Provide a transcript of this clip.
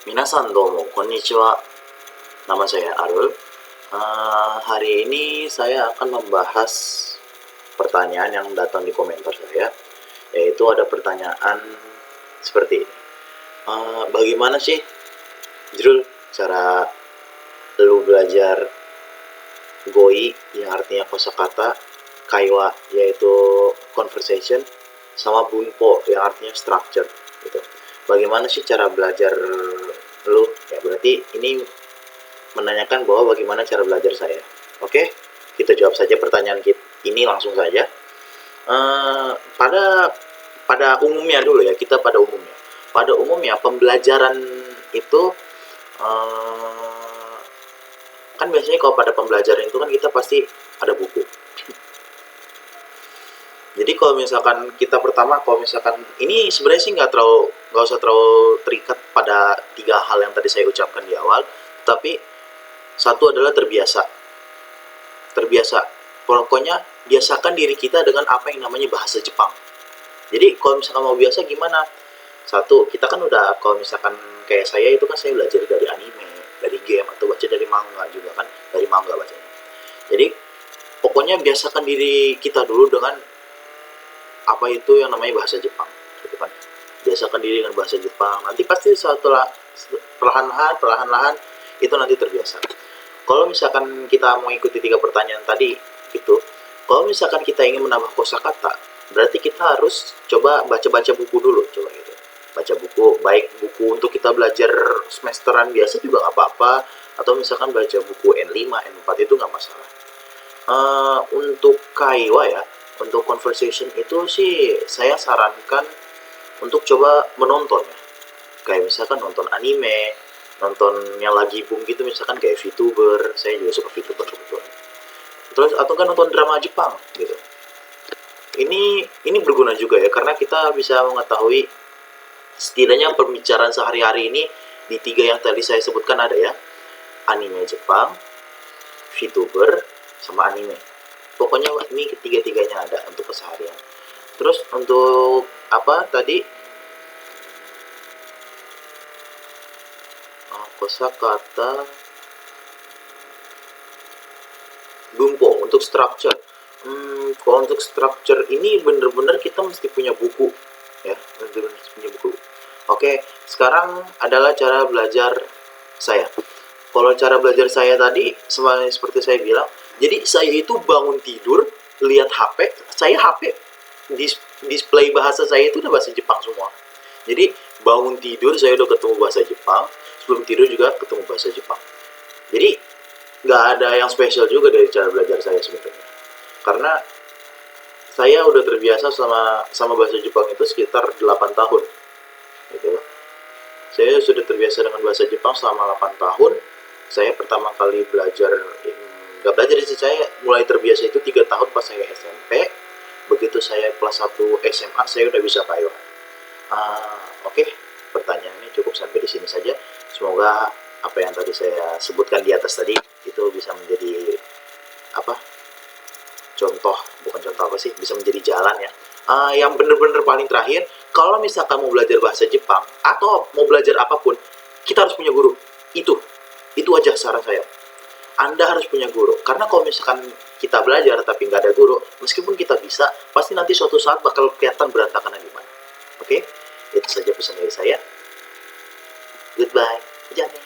Minasan domo, konnichiwa. Nama saya Arul. Hari ini saya akan membahas pertanyaan yang datang di komentar saya, yaitu ada pertanyaan seperti ini. Bagaimana sih, Jrul, cara lu belajar goi yang artinya kosakata, kaiwa yaitu conversation, sama bunpo yang artinya structure gitu. Bagaimana sih cara belajar lu? Ya berarti ini menanyakan bahwa bagaimana cara belajar saya. Oke, kita jawab saja pertanyaan kita ini langsung saja. Pada umumnya dulu ya, kita pada umumnya. Pada umumnya pembelajaran itu kan biasanya kalau pada pembelajaran itu kan kita pasti ada buku. Jadi kalau misalkan kita pertama, kalau misalkan ini sebenarnya sih nggak usah terlalu terikat pada 3 hal yang tadi saya ucapkan di awal, tapi satu adalah terbiasa. Pokoknya biasakan diri kita dengan apa yang namanya bahasa Jepang. Jadi kalau misalkan mau biasa gimana? Satu, kita kan udah, kalau misalkan kayak saya itu kan saya belajar dari anime, dari game, atau baca dari manga juga kan, dari manga bacanya. Jadi pokoknya biasakan diri kita dulu dengan apa itu yang namanya bahasa Jepang, gitu kan. Biasakan diri dengan bahasa Jepang. Nanti pasti setelah perlahan-lahan itu nanti terbiasa. Kalau misalkan kita mau ikuti 3 pertanyaan tadi itu, kalau misalkan kita ingin menambah kosakata, berarti kita harus coba baca-baca buku dulu, coba gitu. Baca buku, baik buku untuk kita belajar semesteran biasa juga nggak apa-apa, atau misalkan baca buku N5, N4 itu nggak masalah. Untuk kaiwa ya, untuk conversation itu sih saya sarankan untuk coba menonton ya. Kayak misalkan nonton anime, nonton yang lagi boom gitu, misalkan kayak VTuber, saya juga suka VTuber kebetulan. Terus atau kan nonton drama Jepang gitu. Ini berguna juga ya, karena kita bisa mengetahui setidaknya pembicaraan sehari-hari ini di 3 yang tadi saya sebutkan ada ya. Anime Jepang, VTuber, sama anime. Pokoknya ini ketiga-tiganya ada untuk keseharian. Terus untuk apa tadi, kosakata, bunpo untuk structure. Kalau untuk structure ini bener-bener kita mesti punya buku ya, bener-bener punya buku. Oke, sekarang adalah cara belajar saya. Kalau cara belajar saya tadi seperti saya bilang, jadi saya itu bangun tidur, lihat HP, display bahasa saya itu udah bahasa Jepang semua. Jadi bangun tidur saya udah ketemu bahasa Jepang, sebelum tidur juga ketemu bahasa Jepang. Jadi nggak ada yang spesial juga dari cara belajar saya sebenarnya, karena saya udah terbiasa sama bahasa Jepang itu sekitar 8 tahun gitu. Saya sudah terbiasa dengan bahasa Jepang selama 8 tahun. Saya pertama kali belajar, nggak belajar sih, saya mulai terbiasa itu 3 tahun pas saya SMP. Begitu saya kelas 1 SMA saya udah bisa kaiwa. Oke, pertanyaannya cukup sampai di sini saja. Semoga apa yang tadi saya sebutkan di atas tadi itu bisa menjadi apa, contoh, bukan contoh apa sih, bisa menjadi jalan ya. Yang bener-bener paling terakhir, kalau misalkan mau belajar bahasa Jepang atau mau belajar apapun, kita harus punya guru. Itu aja saran saya. Anda harus punya guru, karena kalau misalkan kita belajar tapi nggak ada guru, meskipun kita bisa, pasti nanti suatu saat bakal kelihatan berantakan gimana. Oke, itu saja pesan dari saya. Goodbye. Jangan.